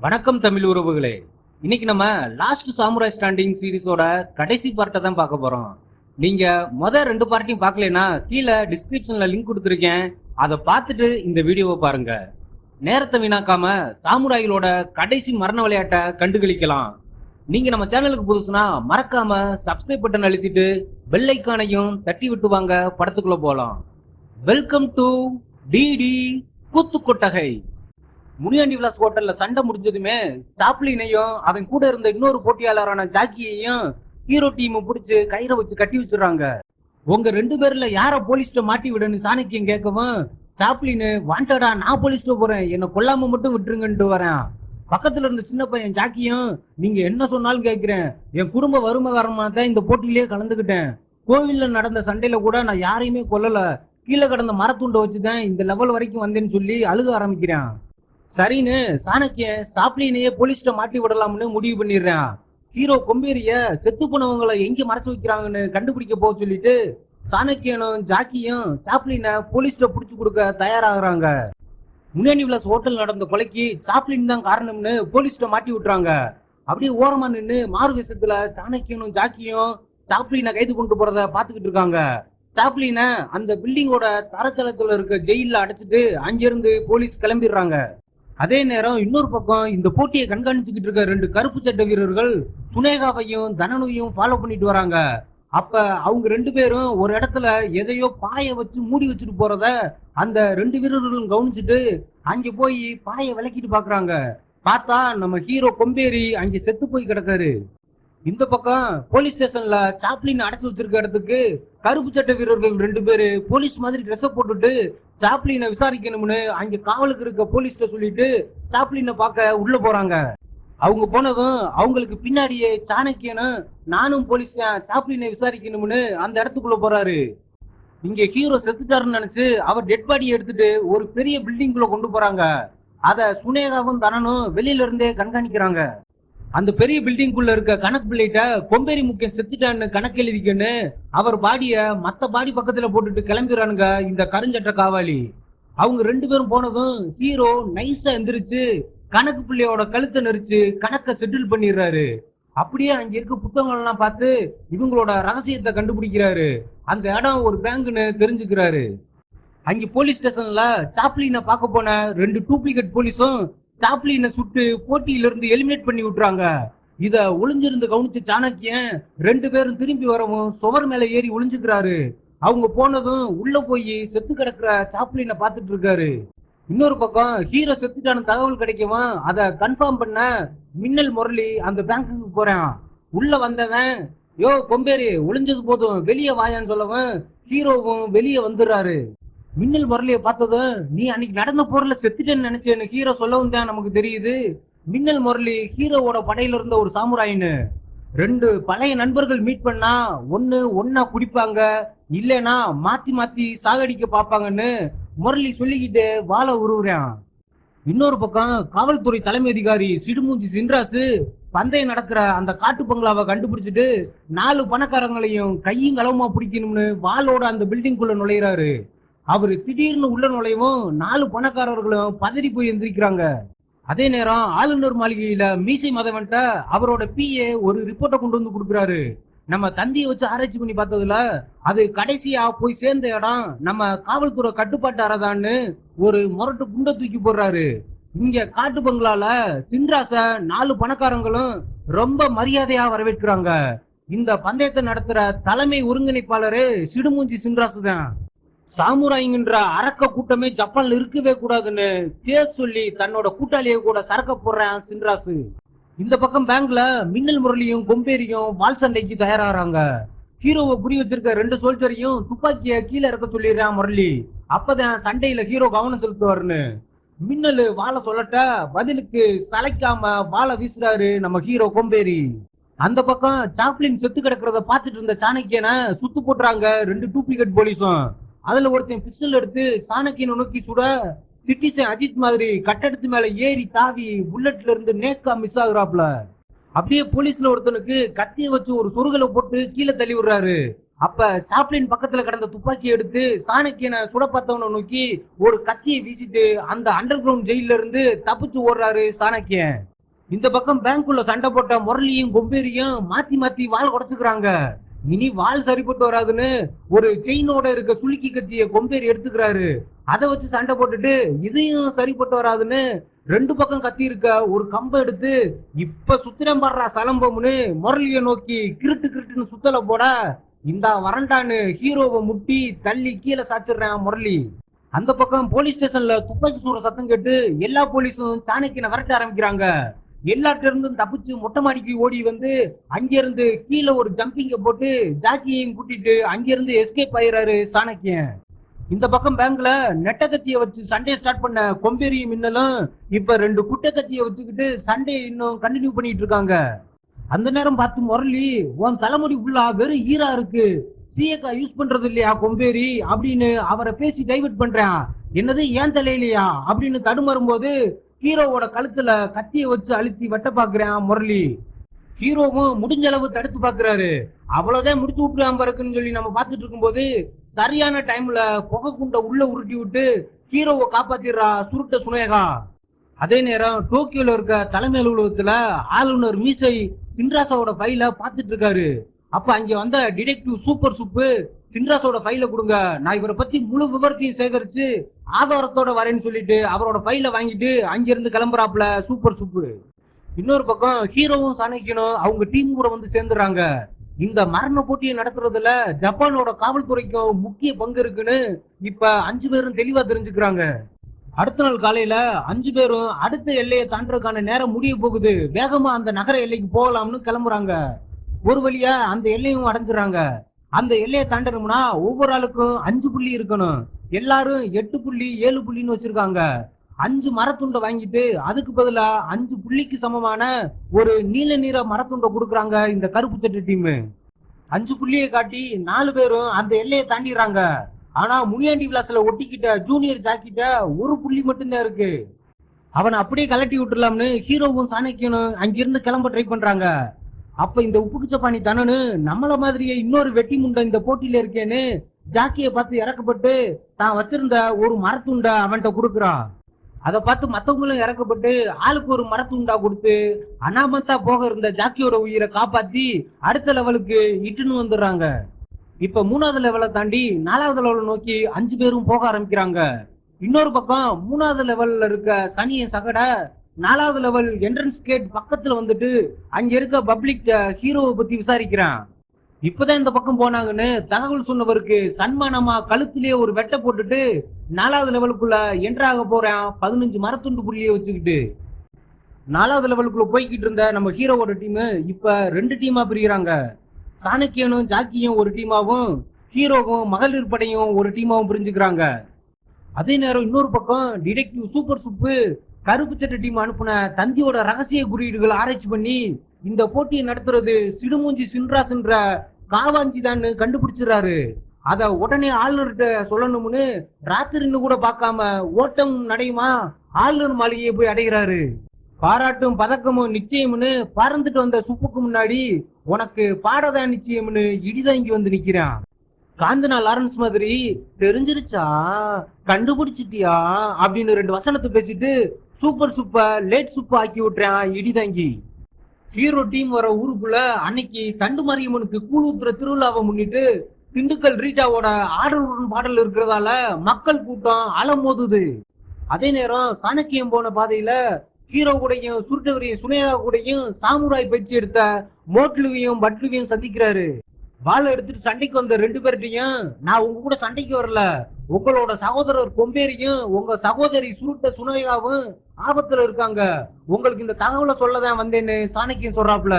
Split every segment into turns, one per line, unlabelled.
வணக்கம் தமிழ் உறவுகளே. இன்னைக்கு நம்ம லாஸ்ட் சாமுராய் ஸ்டாண்டிங் சீரிஸோட கடைசி பார்ட்டை தான் பார்க்க போறோம். நீங்க ரெண்டு பார்ட்டையும் பார்க்கலனா கீழே டிஸ்கிரிப்ஷன்ல லிங்க் கொடுத்துருக்கேன். அதை பார்த்துட்டு இந்த வீடியோவை பாருங்க. நேரத்தை வீணாக்காம சாமுராய்களோட கடைசி மரண விளையாட்டை கண்டுகளிக்கலாம். நீங்க நம்ம சேனலுக்கு புதுசுனா மறக்காம சப்ஸ்கிரைப் பட்டன் அழுத்திட்டு பெல் ஐக்கானையும் தட்டி விட்டு வாங்க. படத்துக்குள்ள போலாம். வெல்கம் டு டிடி கூத்து கொட்டகை. முனியாண்டி விலாஸ் ஹோட்டல்ல சண்டை முடிஞ்சதுமே சாப்ளினையும் அவன் கூட இருந்த இன்னொரு போட்டியாளரான ஜாக்கியையும் ஹீரோ டீம் பிடிச்சு கயிறை வச்சு கட்டி வச்சிடறாங்க. உங்க ரெண்டு பேர்ல யார போலீஸ்ட மாட்டி விடன்னு சாணக்கியம் கேட்கவும், சாப்ளின் வாண்டடா நான் போலீஸ்ட போறேன், என்னை கொல்லாம மட்டும் விட்டுருங்கன்ட்டு வரேன். பக்கத்துல இருந்த சின்ன பையன் ஜாக்கியும், நீங்க என்ன சொன்னாலும் கேட்கிறேன், என் குடும்ப வறுமை காரணமா தான் இந்த போட்டியிலேயே கலந்துக்கிட்டேன். கோவில்ல நடந்த சண்டையில கூட நான் யாரையுமே கொல்லல, கீழே கடந்த மரத்துண்டை வச்சுதான் இந்த லெவல் வரைக்கும் வந்தேன்னு சொல்லி அழுக ஆரம்பிக்கிறேன். சரின்னு சாணக்கிய சாப்ளினையே போலீஸ்ட மாட்டி விடலாம்னு முடிவு பண்ணிடுறான். ஹீரோ கொம்பேரிய செத்து போனவங்களை எங்க மறைச்சு வைக்கிறாங்கன்னு கண்டுபிடிக்க போக சொல்லிட்டு சாணக்கியனும் ஜாக்கியும் சாப்ளினை போலீஸ்ட புடிச்சு கொடுக்க தயாராகிறாங்க. முனியாண்டி விலாஸ் ஹோட்டல் நடந்த கொலைக்கு சாப்ளின் தான் காரணம்னு போலீஸ்ட மாட்டி விட்டுறாங்க. அப்படியே ஓரமா நின்று மாறு விஷயத்துல சாணக்கியனும் ஜாக்கியும் சாப்ளினை கைது கொண்டு போறத பாத்துக்கிட்டு இருக்காங்க. சாப்ளினை அந்த பில்டிங்கோட தரத்தளத்துல இருக்க ஜெயில அடைச்சிட்டு அங்கிருந்து போலீஸ் கிளம்பிடுறாங்க. அதே நேரம் இன்னொரு பக்கம் இந்த போட்டியை கண்காணிச்சுக்கிட்டு இருக்க ரெண்டு கருப்பு சட்ட வீரர்கள் சுனேகாவையும் தனனையும் ஃபாலோ பண்ணிட்டு வராங்க. அப்ப அவங்க ரெண்டு பேரும் ஒரு இடத்துல எதையோ பாய வச்சு மூடி வச்சுட்டு போறத அந்த ரெண்டு வீரர்களும் கவனிச்சுட்டு அங்க போய் பாய விளக்கிட்டு பாக்குறாங்க. பார்த்தா நம்ம ஹீரோ கொம்பேரி அங்க செத்து போய் கிடக்காரு. இந்த பக்கம் போலீஸ் ஸ்டேஷன்ல சாப்ளின் அடைச்சு வச்சிருக்க இடத்துக்கு கருப்பு சட்ட வீரர்கள் ரெண்டு பேரு போலீஸ் மாதிரி ட்ரெஸ் போட்டுட்டு சாப்ளினை விசாரிக்கணும்னு அங்க காவலுக்கு இருக்க போலீஸ்ட சொல்லிட்டு சாப்ளினை பார்க்க உள்ள போறாங்க. அவங்க போனதும் அவங்களுக்கு பின்னாடியே சாணக்கியனும் நானும் போலீஸ் சாப்ளினை விசாரிக்கணும்னு அந்த இடத்துக்குள்ள போறாரு. இங்க ஹீரோ செத்துட்டாருன்னு நினைச்சு அவர் டெட் பாடியை எடுத்துட்டு ஒரு பெரிய பில்டிங்குள்ள கொண்டு போறாங்க. அத சுனேகாவும் தனனும் வெளியில இருந்தே கண்காணிக்கிறாங்க. அந்த பெரிய பில்டிங்குள்ள இருக்க கணக்கு பிள்ளைகிட்ட கொம்பேரி முக்கியம் செத்துட்டான்னு கணக்கு எழுதிக்கன்னு அவர் பாடிய மத்த பாடி பக்கத்துல போட்டுட்டு கிளம்பிடுறானுங்க இந்த கருஞ்சட்ட காவாலி. அவங்க ரெண்டு பேரும் போனதும் ஹீரோ நைஸா எந்திரிச்சு கணக்கு பிள்ளையோட கழுத்தை நெரிச்சு கணக்கை செட்டில் பண்ணிடுறாரு. அப்படியே அங்க இருக்க புத்தகங்கள் எல்லாம் பார்த்து இவங்களோட ரகசியத்தை கண்டுபிடிக்கிறாரு. அந்த இடம் ஒரு பேங்குன்னு தெரிஞ்சுக்கிறாரு. அங்க போலீஸ் ஸ்டேஷன்ல சாப்ளினை பார்க்க போன ரெண்டு டூப்ளிகேட் போலீஸும் சாப்ளினை சுட்டு போட்டியிலிருந்து எலிமினேட் பண்ணி விட்டுறாங்க. இத ஒளிஞ்சிருந்து கவனிச்ச சாணக்கியன் ரெண்டு பேரும் திரும்பி வரவும் சுவர் மேல ஏறி ஒளிஞ்சுக்கிறாரு. அவங்க போனதும் உள்ள போய் செத்து கிடக்குற சாப்ளினை பார்த்துட்டு இருக்காரு. இன்னொரு பக்கம் ஹீரோ செத்துட்டான தகவல் கிடைக்கவும் அதை கன்ஃபார்ம் பண்ண மின்னல் முரளி அந்த பேங்குக்கு போறான். உள்ள வந்தவன், யோ கொம்பேரி ஒளிஞ்சது போதும் வெளியே வாயான்னு சொல்லவும் ஹீரோவும் வெளியே வந்துடுறாரு. மின்னல் முரளியை பார்த்ததும், நீ அன்னைக்கு நடந்த போர்ல செத்துட்டேன்னு நினைச்சேன்னு ஹீரோ சொல்லவும் தான் நமக்கு தெரியுது மின்னல் முரளி ஹீரோவோட படையில இருந்த ஒரு சாமுராயின்னு. ரெண்டு பழைய நண்பர்கள் மீட் பண்ணா ஒன்னா குடிப்பாங்க, இல்லைன்னா மாத்தி மாத்தி சாகடிக்க பாப்பாங்கன்னு முரளி சொல்லிக்கிட்டு வாழ உருவுறான். இன்னொரு பக்கம் காவல்துறை தலைமை அதிகாரி சிடுமூஞ்சி சின்ராசு பந்தயம் நடக்கிற அந்த காட்டு பங்களாவை கண்டுபிடிச்சிட்டு 4 பணக்காரங்களையும் கையும் களவுமா பிடிக்கணும்னு வாளோட அந்த பில்டிங்குள்ள நுழையிறாரு. அவரு திடீர்னு உள்ள நுழையவும் 4 பணக்காரர்களும் பதறி போய் எந்திரிக்கிறாங்க. அதே நேரம் ஆளுநர் மாளிகையில மீசை மதவன்ட்ட அவரோட பிஏ ஒரு ரிப்போர்ட்டை கொண்டு வந்து கொடுக்குறாரு. நம்ம தந்தியை வச்சு ஆராய்ச்சி பண்ணி பார்த்ததுல அது கடைசியா போய் சேர்ந்த இடம் நம்ம காவல்துறை கட்டுப்பாட்டு அறதான்னு ஒரு முரட்டு குண்டை தூக்கி போடுறாரு. இங்க காட்டு பங்களால சின்ராச 4 பணக்காரங்களும் ரொம்ப மரியாதையா வரவேற்கிறாங்க. இந்த பந்தயத்தை நடத்துற தலைமை ஒருங்கிணைப்பாளரு சிடுமூஞ்சி சின்ராசு தான். சாமுராய்ங்கிற அரக்க கூட்டமே ஜப்பான்ல இருக்கவே கூடாதுன்னு கேஸ் சொல்லி தன்னோட கூட்டாளியை கூட சரக்க போடுறான் சின்ராசு. இந்த பக்கம் பேங்க்ல மின்னல் முரளியும் கொம்பேரியும் வால் சண்டைக்கு தயாராகிறாங்க. ஹீரோவை குறி வச்சிருக்க 2 சோல்ஜரையும் துப்பாக்கிய கீழே இறக்க சொல்லிடுறான் முரளி. அப்பதான் சண்டையில ஹீரோ கவனம் செலுத்துவாருன்னு மின்னல் வாழை சொல்லட்ட பதிலுக்கு சளைக்காம வாழை வீசுறாரு நம்ம ஹீரோ கொம்பேரி. அந்த பக்கம் சாப்ளின் செத்து கிடக்கிறத பாத்துட்டு இருந்த சாணக்கியனை சுத்து போட்டுறாங்க 2 டூப்ளிகேட் போலீஸும். அதுல ஒருத்தன் பிஸ்டல் எடுத்து சாணக்கியனை நோக்கி சுட சிட்டிசன் அஜித் மாதிரி கட்டடத்து மேல ஏறி தாவி புல்லட்ல இருந்து நேக்கா மிஸ் ஆகுறாப்ல. அப்படியே போலீஸ்ல ஒருத்தனுக்கு கத்திய வச்சு ஒரு சொருகலை போட்டு கீழே தள்ளி விடுறாரு. அப்ப சாப்ளின் பக்கத்துல கிடந்த துப்பாக்கி எடுத்து சாணக்கியனை சுட பார்த்தவனை நோக்கி ஒரு கத்தியை வீசிட்டு அந்த அண்டர் கிரவுண்ட் ஜெயில இருந்து தப்பிச்சு ஓடுறாரு சாணக்கியன். இந்த பக்கம் பேங்க்குள்ள சண்டை போட்ட முரளியும் கொம்பேரியும் மாத்தி மாத்தி வாள் உடைச்சுக்கிறாங்க. இனி வாள் சரிப்பட்டு வராதுன்னு ஒரு செயினோட இருக்க சுளுக்கி கத்திய கொம்பேரி எடுத்துக்கிறாரு. அதை வச்சு சண்டை போட்டுட்டு இதையும் சரிப்பட்டு வராதுன்னு ரெண்டு பக்கம் கத்தி இருக்க ஒரு கம்பை எடுத்து இப்ப சுத்திரம் பாடுறா சலம்பம்னு முரளிய நோக்கி கிருட்டு கிருட்டுன்னு சுத்தல போட இந்த வரண்டான்னு ஹீரோவை முட்டி தள்ளி கீழே சாச்சிடுறான் முரளி. அந்த பக்கம் போலீஸ் ஸ்டேஷன்ல துப்பாக்கி சூற சத்தம் கேட்டு எல்லா போலீஸும் சாணக்கியனை விரட்ட ஆரம்பிக்கிறாங்க. எல்லார்ட்ட இருந்தும் தப்பிச்சு மொட்டை மாடிக்கு ஓடி வந்து அங்கிருந்து கீழே ஒரு ஜம்பிங்க போட்டு ஜாக்கியையும் கூட்டிட்டு அங்கிருந்து எஸ்கேப் ஆயிடுறாரு சாணக்கியன். இந்த பக்கம் பேங்க்ல நெட்ட கத்திய வச்சு சண்டையை ஸ்டார்ட் பண்ண கொம்பேரியும் மின்னலும் இப்ப ரெண்டு குட்டை கத்திய வச்சுக்கிட்டு சண்டையை இன்னும் கண்டினியூ பண்ணிட்டு இருக்காங்க. அந்த நேரம் பார்த்து முரளி, உன் தலைமுடி ஃபுல்லா வெறும் ஈரா இருக்கு, சீயக்கா யூஸ் பண்றது இல்லையா கொம்பேரி அப்படின்னு அவரை பேசி டைவர்ட் பண்றான். என்னது ஏன் தலையிலையா அப்படின்னு தடுமாறும் போது ஹீரோவோட கழுத்துல கத்திய வச்சு அழுத்தி வெட்ட பாக்குறான் முரளி. ஹீரோவும் முடிஞ்ச அளவு தடுத்து பாக்குறாரு. அவ்வளவுதான் முடிச்சு விட்டுறான் பாருக்குன்னு சொல்லி நம்ம பார்த்துட்டு இருக்கும்போது சரியான டைம்ல புகை குண்டை உள்ள உருட்டி விட்டு ஹீரோவை காப்பாத்திடுறா சுருட்ட சுனேகா. அதே நேரம் டோக்கியோல இருக்க தலைமை அலுவலகத்துல ஆளுநர் மீசை சின்ராசாவோட ஃபைல பார்த்துட்டு இருக்காரு. அப்ப அங்க வந்த டிடெக்டிவ் சூப்பர் சுப்பு, சின்ராசோட ஃபைல கொடுங்க, நான் இவரை பத்தி முழு விவரத்தையும் சேகரிச்சு ஆதாரத்தோட வரேன்னு சொல்லிட்டு அவரோட ஃபைல வாங்கிட்டு அங்கிருந்து கிளம்புறாப்புல சூப்பர் சுப்பு. இன்னொரு பக்கம் ஹீரோவும் சாணக்கியனும் அவங்க டீம் கூட வந்து சேர்ந்துறாங்க. இந்த மரண போட்டியை நடத்துறதுல ஜப்பானோட காவல்துறைக்கும் முக்கிய பங்கு இருக்குன்னு இப்ப 5 பேரும் தெளிவா தெரிஞ்சுக்கிறாங்க. அடுத்த நாள் காலையில 5 பேரும் அடுத்த எல்லையை தாண்டறதுக்கான நேரம் முடிய போகுது, வேகமா அந்த நகர எல்லைக்கு போகலாம்னு கிளம்புறாங்க. ஒரு வழியா அந்த எல்லையும் அடைஞ்சிடறாங்க. அந்த எல்லையை தாண்டணும்னா ஒவ்வொரு ஆளுக்கும் 5 புள்ளி இருக்கணும். எல்லாரும் 8 புள்ளி 7 புள்ளின்னு வச்சிருக்காங்க. 5 மரத்துண்டை வாங்கிட்டு அதுக்கு பதிலா 5 புள்ளிக்கு சமமான ஒரு நீல நிற மரத்துண்டை கொடுக்குறாங்க இந்த கருப்பு சட்டை டீம். 5 புள்ளியை காட்டி 4 பேரும் அந்த எல்லையை தாண்டிடுறாங்க. ஆனா முனியாண்டி விலாஸ்ல ஒட்டிக்கிட்ட ஜூனியர் ஜாக்கிட்ட 1 புள்ளி மட்டும்தான் இருக்கு. அவனை அப்படியே கலட்டி விட்டுலாம்னு ஹீரோவும் சாணக்கியனும் அங்கிருந்து கிளம்ப ட்ரை பண்றாங்க. அப்ப இந்த உப்புக்கு சப்பானி தனனு நம்மள மாதிரியே இன்னொரு வெட்டி முண்டை இந்த போட்டியில இருக்கேன்னு ஜாக்கியை பார்த்து இறக்கப்பட்டு தான் வச்சிருந்த ஒரு மரத்துண்டா அவன்கிட்ட கொடுக்குறான். அதை பார்த்து மத்தவங்களும் இறக்கப்பட்டு ஆளுக்கு ஒரு மரத்துண்டா கொடுத்து அனாமத்தா போக இருந்த ஜாக்கியோட உயிரை காப்பாத்தி அடுத்த லெவலுக்கு இட்டுன்னு வந்துடுறாங்க. இப்ப 3வது லெவலை தாண்டி 4வது லெவலை நோக்கி 5 பேரும் போக ஆரம்பிக்கிறாங்க. இன்னொரு பக்கம் 3வது லெவல்ல இருக்க சனிய சகட 4வது லெவல் என்ட்ரன்ஸ் கேட் பக்கத்துல வந்துட்டு அங்க இருக்க பப்ளிக் ஹீரோவை பத்தி விசாரிக்கிறான். இப்பதான் இந்த பக்கம் போனாங்கன்னு தகவல் சொன்னவருக்கு சன்மானமா கழுத்திலேயே ஒரு வெட்டை போட்டுட்டு 4வது லெவலுக்குள்ள என்ட்ராக போறான் 15 மரத்துண்டு புள்ளியை வச்சுக்கிட்டு. 4வது லெவலுக்குள்ள போய்கிட்டு இருந்த நம்ம ஹீரோவோட டீம் இப்ப 2 டீமா பிரிகிறாங்க. சாணக்கியனும் ஜாக்கியும் ஒரு டீமாவும் ஹீரோவும் மகளிர் படையும் ஒரு டீமாவும் பிரிஞ்சுக்கிறாங்க. அதே நேரம் இன்னொரு பக்கம் டிடெக்டிவ் சூப்பர் சுப்பு கருப்பு சட்டை டீம் அனுப்புன தந்தியோட ரகசிய குறியீடுகளை ஆராய்ச்சி பண்ணி இந்த போட்டியை நடத்துறது சிடுமூஞ்சி சின்ராஸ்ன்ற காவாஞ்சி தான் கண்டுபிடிச்சிடறாரு. அத உடனே ஆளுநர்கிட்ட சொல்லணும்னு ராத்திரின்னு கூட பார்க்காம ஓட்டம் நடையுமா ஆளுநர் மாளிகையை போய் அடைகிறாரு. பாராட்டும் பதக்கமும் நிச்சயம்னு பறந்துட்டு வந்த சுப்புக்கு முன்னாடி உனக்கு பாடதா நிச்சயம்னு இடிதாங்கி வந்து நிக்கிறான். காஞ்சனா லாரன்ஸ் மாதிரி தெரிஞ்சிருச்சா, கண்டுபிடிச்சிட்டியா அப்படின்னு 2 வசனத்தை பேசிட்டு சூப்பர் சூப்ப லேட் சூப்ப ஆக்கி விட்டுறான் இடிதாங்கி. ஹீரோ டீம் வர ஊருக்குள்ள அன்னைக்கு தண்டு மாரியம்மனுக்கு கூழ் ஊத்துற திருவிழாவை முன்னிட்டு திண்டுக்கல் ரீட்டாவோட ஆடலுடன் பாடல் இருக்கிறதால மக்கள் கூட்டம் அலமோதுது. அதே நேரம் சாணக்கியம் போன பாதையில ஹீரோ கூடையும் சுருட்டவரையும் சுனேகா கூடையும் சாமுராய் பயிற்சி எடுத்த மோட்லுவையும் பட்லுவையும் சந்திக்கிறாரு. வாழை எடுத்துட்டு சண்டைக்கு வந்த 2 பேர்ட்டையும், நான் உங்க கூட சண்டைக்கு வரல, உங்களோட சகோதரர் கொம்பேரியும் உங்க சகோதரி சுருட்ட சுனேகாவும் ஆபத்துல இருக்காங்க, உங்களுக்கு இந்த தகவலை சொல்லதான் வந்தேன்னு சாணக்கியம் சொல்றாப்ல.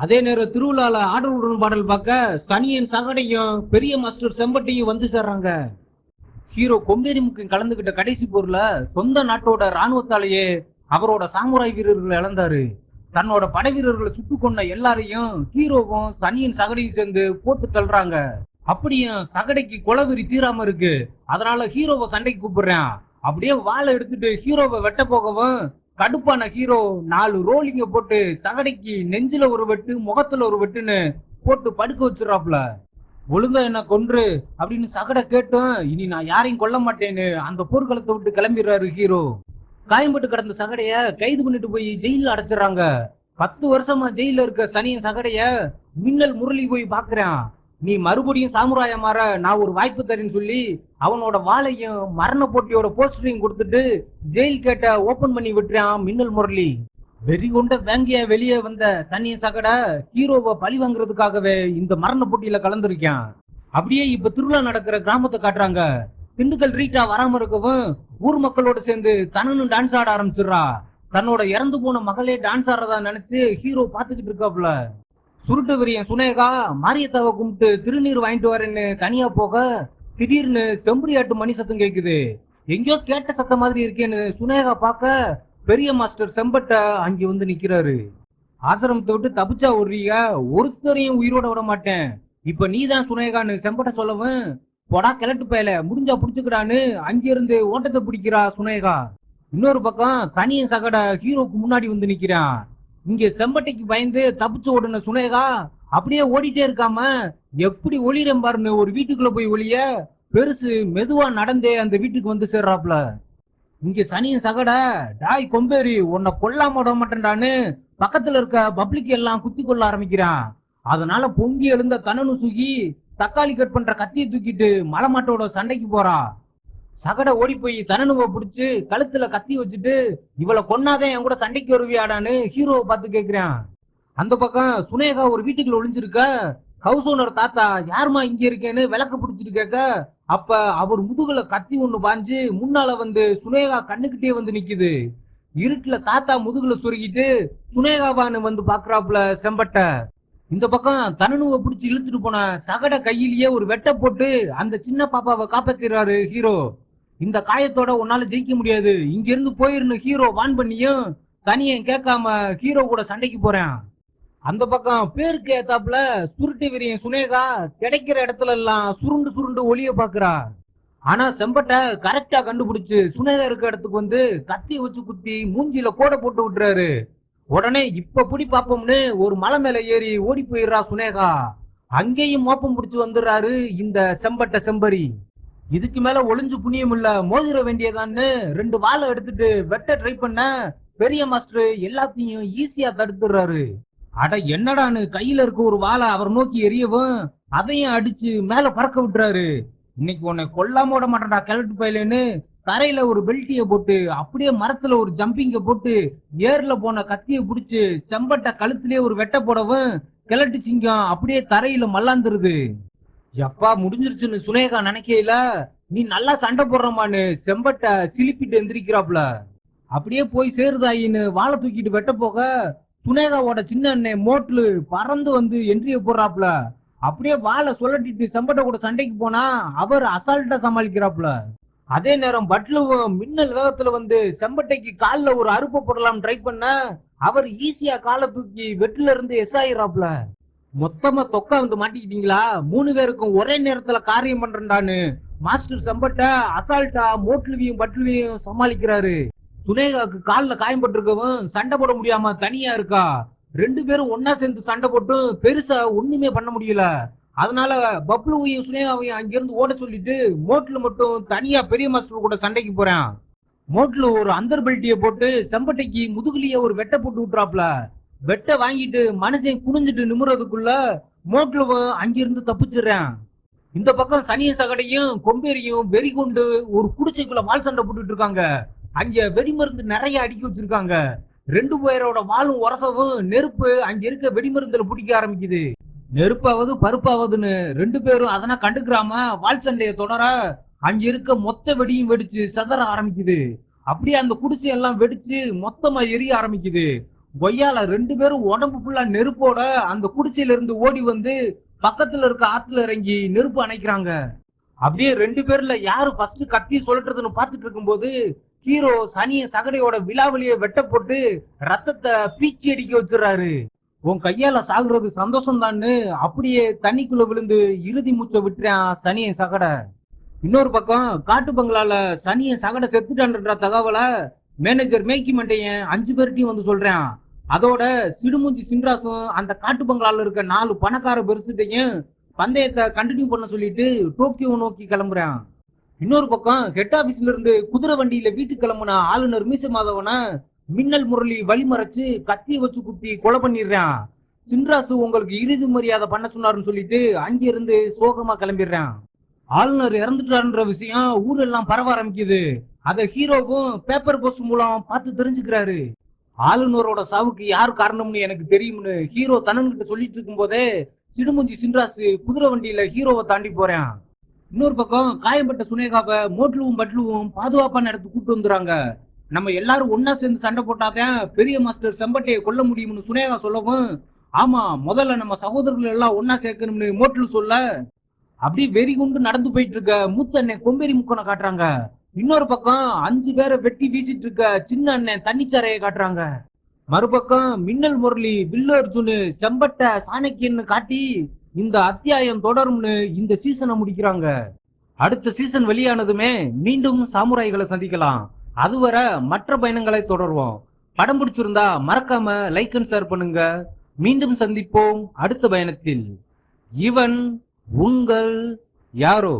அதே நேரம் திருவிழால ஆடலுடன் பாடல் பார்க்க சனியன் சகடையும் பெரிய மாஸ்டர் செம்பட்டையும் வந்து சேர்றாங்க. ஹீரோ கொம்பேரி முக்கியம் கலந்துகிட்ட கடைசி போர்ல சொந்த நாட்டோட ராணுவத்தாலேயே அவரோட சாமுராய் வீரர்களை இழந்தாரு. தன்னோட படை வீரர்களை சுட்டு கொண்ட எல்லாரையும் ஹீரோவும் சனியின் சகடையும் சேர்ந்து போட்டு தள்ளுறாங்க. அப்படியும் சகடைக்கு கொலவெறி தீராம இருக்கு. அதனால ஹீரோவை சண்டைக்கு கூப்பிடுறேன். அப்படியே வாழை எடுத்துட்டு ஹீரோவை வெட்ட போகவும் கடுப்பான ஹீரோ 4 ரோலிங்க போட்டு சகடைக்கு நெஞ்சில ஒரு வெட்டு முகத்துல ஒரு வெட்டுன்னு போட்டு படுக்க வச்சிடறாப்ல. ஒழுங்கா என்ன கொன்று அப்படின்னு சகடை கேட்டும் இனி நான் யாரையும் கொல்ல மாட்டேன்னு அந்த போர்க்களத்தை விட்டு கிளம்பிடுறாரு ஹீரோ. காயம்பட்டு கிடந்த சகடைய கைது பண்ணிட்டு போய் ஜெயில அடைச்சிடறாங்க. 10 வருஷமா ஜெயில இருக்க சனியன் சகடைய மின்னல் முரளி போய் பாக்குறான். நீ மறுபடியும் சாமுராய மாற நான் ஒரு வாய்ப்பு தரேன்னு சொல்லி அவனோட வாளையும் மரண போட்டியோட போஸ்டரையும் கொடுத்துட்டு ஜெயில் கேட்ட ஓபன் பண்ணி விட்டுறான் மின்னல் முரளி. வெறி கொண்ட வேங்கிய வெளியே வந்த சனியன் சகட ஹீரோவை பழி வாங்குறதுக்காகவே இந்த மரண போட்டியில கலந்துருக்கான். அப்படியே இப்ப திருவிழா நடக்கிற கிராமத்தை காட்டுறாங்க. திண்டுக்கல் ரீட்டா வராம இருக்கவும் ஊர் மக்களோட சேர்ந்து தனனும் டான்ஸ் ஆட ஆரம்பிச்சிடுறா. தன்னோட இறந்து போன மகளே டான்ஸ் ஆடுறதா நினைச்சு ஹீரோ பாத்துக்கிட்டு இருக்காப்புல. சுருட்டு விரியன் சுனேகா மாரியத்தாவை கும்பிட்டு திருநீர் வாங்கிட்டு வரேன்னு தனியா போக திடீர்னு செம்பரியாட்டு மணி சத்தம் கேக்குது. எங்கேயோ கேட்ட சத்தம் மாதிரி இருக்கேன்னு சுனேகா பார்க்க பெரிய மாஸ்டர் செம்பட்ட அங்க வந்து நிக்கிறாரு. ஆசிரமத்தை விட்டு தப்பிச்சா ஒருறீங்க, ஒருத்தரையும் உயிரோட விட மாட்டேன், இப்ப நீதான் சுனேகான்னு செம்பட்ட சொல்லவும் பொடா கிழட்டு பயல முடிஞ்சா புடிச்சுக்கிறான்னு அங்கிருந்து ஓட்டத்தை பிடிக்கிறா சுனேகா. இன்னொரு பக்கம் சனியன் சகட ஹீரோக்கு முன்னாடி வந்து நிக்கிறான். இங்க செம்பட்டைக்கு பயந்து தப்பிச்சு ஓடுன சுனேகா அப்படியே ஓடிட்டே இருக்காம எப்படி ஒளிரேன் பாருன்னு ஒரு வீட்டுக்குள்ள போய் ஒளிய பெருசு மெதுவா நடந்தே அந்த வீட்டுக்கு வந்து சேர்றாப்ல. இங்க சனியன் சகட டாய் கொம்பேரி உன்னை கொல்லாம விட மாட்டேன்டான்னு பக்கத்துல இருக்க பப்ளிக் எல்லாம் குத்தி கொள்ள ஆரம்பிக்கிறான். அதனால பொங்கி எழுந்த தனனு சுகி தக்காளி கட் பண்ற கத்தியை தூக்கிட்டு மலைமாட்டோட சண்டைக்கு போறா. சகட ஓடி போய் தனனுவை பிடிச்சு கழுத்துல கத்தி வச்சுட்டு இவளை கொன்னாதான் என் கூட சண்டைக்கு வருவியாடான்னு ஹீரோவை பார்த்து கேக்குறான். அந்த பக்கம் சுனேகா ஒரு வீட்டுக்குள்ள ஒளிஞ்சிருக்க. ஹவுஸ் ஓனர் தாத்தா யாருமா இங்க இருக்கேன்னு விளக்க பிடிச்சிட்டு கேட்க அப்ப அவர் முதுகுல கத்தி ஒண்ணு பாஞ்சு முன்னால வந்து சுனேகா கண்ணுக்கிட்டே வந்து நிக்குது. இருட்டுல தாத்தா முதுகுல சொருகிட்டு சுனேகாவான்னு வந்து பாக்குறாப்புல செம்பட்ட. இந்த பக்கம் தனனுவை பிடிச்சி இழுத்துட்டு போன சகட கையிலேயே ஒரு வெட்ட போட்டு அந்த சின்ன பாப்பாவை காப்பாத்திடுறாரு ஹீரோ. இந்த காயத்தோட உன்னால ஜெயிக்க முடியாது, இங்க இருந்து போயிருன்னு ஹீரோ வான் பண்ணியும் சனியன் கேட்காம ஹீரோ கூட சண்டைக்கு போறேன். அந்த பக்கம் பேருக்கு ஏத்தாப்புல சுருட்டு விரியன் சுனேகா கிடைக்கிற இடத்துல எல்லாம் சுருண்டு சுருண்டு ஒளிய பாக்குறா. ஆனா செம்பட்ட கரெக்டா கண்டுபிடிச்சு சுனேகா இருக்க இடத்துக்கு வந்து கத்தி வச்சு குத்தி மூஞ்சில கோடை போட்டு விட்டுறாரு. உடனே இப்ப புடி பாப்போம்னு ஒரு மலை மேல ஏறி ஓடி போயிடுறா சுனேகா. அங்கேயும் மோப்பம் பிடிச்சு வந்துடுறாரு இந்த செம்பட்ட செம்பரி. இதுக்கு மேல ஒளிஞ்சு புண்ணியம் இல்ல, மோதிர வேண்டியதான்னு 2 வாழை எடுத்துட்டு வெட்ட ட்ரை பண்ண பெரிய மாஸ்டர் எல்லாத்தையும் ஈஸியா தடுத்துடுறாரு. அட என்னடான்னு கையில இருக்க ஒரு வாழை அவர் நோக்கி எரியவும் அதையும் அடிச்சு மேல பறக்க விட்டுறாரு. இன்னைக்கு உன்னை கொல்லாம விட மாட்டேன்டா கிழட்டு பயலேன்னு தரையில ஒரு பெல்ட்டிய போட்டு அப்படியே மரத்துல ஒரு ஜம்பிங்க போட்டு ஏர்ல போன கத்திய பிடிச்சு செம்பட்ட கழுத்திலே ஒரு வெட்ட போடவும் கிழட்டு சிங்கம் அப்படியே தரையில மல்லாந்துருது. எப்பா முடிஞ்சிருச்சுன்னு சுனேகா நினைக்கையில நீ நல்லா சண்டை போடுறமான்னு செம்பட்ட சிலிப்பிட்டு எந்திரிக்கிறாப்ல. அப்படியே போய் சேருதாயின்னு வாழை தூக்கிட்டு வெட்ட போக சுனேகாவோட சின்ன அண்ணன் மோட்லு பறந்து வந்து என்ட்ரிய போடுறாப்ல. அப்படியே வாழை சொல்லட்டிட்டு செம்பட்ட கூட சண்டைக்கு போனா அவர் அசால்ட்டா சமாளிக்கிறாப்ல. அதே நேரம் பட்லுவும் மின்னல் வேகத்துல வந்து செம்பட்டைக்கு கால்ல ஒரு அறுப்பை போடலாம் ட்ரை பண்ண அவர் ஈஸியா காலை தூக்கி வெட்டுல இருந்து எஸ் ஆயிராப்ல. மொத்தமா தொக்கா வந்து மாட்டிக்கிட்டீங்களா, 3 பேருக்கும் ஒரே நேரத்துல காரியம் பண்றேன்டான்னு மாஸ்டர் செம்பட்ட அசால்ட்டா மோட்லுவையும் பட்லுவையும் சமாளிக்கிறாரு. சுனேகாவுக்கு கால்ல காயம் பட்டிருக்கவும் சண்டை போட முடியாம தனியா இருக்கா. 2 பேரும் ஒன்னா சேர்ந்து சண்டை போட்டு பெருசா ஒண்ணுமே பண்ண முடியல. அதனால பப்ளுவையும் சுனேகாவையும் அங்கிருந்து ஓட சொல்லிட்டு மோட்லு மட்டும் தனியா பெரிய மாஸ்டர் கூட சண்டைக்கு போறான். மோட்லு ஒரு அந்தர் பெல்ட்டிய போட்டு செம்பட்டைக்கு முதுகுலிய ஒரு வெட்ட போட்டு விட்டுறாப்ல. வெட்ட வாங்கிட்டு மனுஷன் குனிஞ்சிட்டு நிமுறதுக்குள்ள மோட்லுவும் அங்கிருந்து தப்பிச்சிடுறான். இந்த பக்கம் சனிய சகடையும் கொம்பேரியும் வெறி கொண்டு ஒரு குடிசைக்குள்ள வால் சண்டை போட்டுட்டு இருக்காங்க. அங்க வெடிமருந்து நிறைய அடுக்கி வச்சிருக்காங்க. 2 பேரோட வாழும் உரசவும் நெருப்பு அங்க இருக்க வெடிமருந்துல பிடிக்க ஆரம்பிக்குது. நெருப்பாவது பருப்பாவதுன்னு 2 பேரும் அதனா கண்டுக்கிறாம வால் சண்டைய தொடர அங்க இருக்க மொத்த வெடியும் வெடிச்சு செதற ஆரம்பிக்குது. அப்படியே அந்த குடிசை எல்லாம் வெடிச்சு மொத்தமா எரிய ஆரம்பிக்குது. கொய்யால 2 பேரும் உடம்பு ஃபுல்லா நெருப்போட அந்த குடிசையில இருந்து ஓடி வந்து பக்கத்துல இருக்க ஆத்துல இறங்கி நெருப்பு அணைக்கிறாங்க. அப்படியே 2 பேர்ல யாரு ஃபர்ஸ்ட் கத்தி சொல்றதுன்னு பாத்துட்டு இருக்கும்போது ஹீரோ சனிய சகடையோட விலாவலிய வெட்ட போட்டு ரத்தத்தை பீச்சி அடிக்க வச்சிடறாரு. உன் கையால சாகுறது சந்தோஷம் தான்னு அப்படியே தண்ணிக்குள்ள விழுந்து இறுதி மூச்சை விட்டுறான் சனிய சகடை. இன்னொரு பக்கம் காட்டு பங்களால சனிய சகடை செத்துட்டான்ற தகவலை மேனேஜர் மேக்கி மண்டையன் 5 பேர்ட்டையும் வந்து சொல்றான். அதோட சிடுமூஞ்சி சின்ராசும் அந்த காட்டு பங்களால இருக்க 4 பணக்கார பெருசுட்டையும் பந்தயத்தை கண்டினியூ பண்ண சொல்லிட்டு டோக்கியோ நோக்கி கிளம்புறான். இன்னொரு பக்கம் ஹெட் ஆபீஸ்ல இருந்து குதிரை வண்டியில வீட்டுக்கு கிளம்புன ஆளுநர் மீச மாதவன மின்னல் முரளி வழிமறைச்சு கத்திய வச்சு குத்தி கொலை பண்ணிடுறான். சின்ராசு உங்களுக்கு இறுதி மரியாதை பண்ண சொன்னாருன்னு சொல்லிட்டு அங்கிருந்து சோகமா கிளம்பிடுறான். ஆளுநர் இறந்துட்டாருன்ற விஷயம் ஊரெல்லாம் பரவ ஆரம்பிக்குது. அத ஹீரோவும் பேப்பர் போஸ்ட் மூலம் பார்த்து தெரிஞ்சுக்கிறாரு. ஆளுநரோட சாவுக்கு யார் காரணம்னு எனக்கு தெரியும்னு ஹீரோ தனன்கிட்ட சொல்லிட்டு இருக்கும் போதே சிடுமுஞ்சி சின்ராசு குதிரை வண்டியில ஹீரோவை தாண்டி போறான். இன்னொரு பக்கம் காயம்பட்ட சுனேகாவை மோட்லுவும் பட்லுவும் பாதுகாப்பான இடத்துக்கு கூட்டு வந்துறாங்க. நம்ம எல்லாரும் ஒன்னா சேர்ந்து சண்டை போட்டாதான் பெரிய மாஸ்டர் செம்பட்டையை கொல்ல முடியும்னு சுனேகா சொல்லவும், ஆமா முதல்ல நம்ம சகோதரர்கள் எல்லாம் ஒன்னா சேர்க்கணும்னு மோட்லு சொல்ல, அப்படியே வெறி கொண்டு நடந்து போயிட்டு இருக்க மூத்த அண்ணன் கொம்பேரி முக்கனை காட்டுறாங்க. இன்னொரு பக்கம் 5 பேரை வெட்டி வீசிட்டு இருக்க சின்ன அண்ணன் தண்ணிச்சாரையை காட்டுறாங்க. மறுபக்கம் மின்னல் முரளி வில்லு அர்ஜுனு செம்பட்ட சாணக்கியன்னு காட்டி இந்த அத்தியாயம் தொடரும்னு இந்த சீசனை முடிக்கிறாங்க. அடுத்த சீசன் வெளியானதுமே மீண்டும் சாமுராய்களை சந்திக்கலாம். அதுவரை மற்ற பயணங்களை தொடர்வோம். படம் பிடிச்சிருந்தா மறக்காம லைக் அண்ட் ஷேர் பண்ணுங்க. மீண்டும் சந்திப்போம் அடுத்த பயணத்தில். இவன் உங்கள் யாரோ.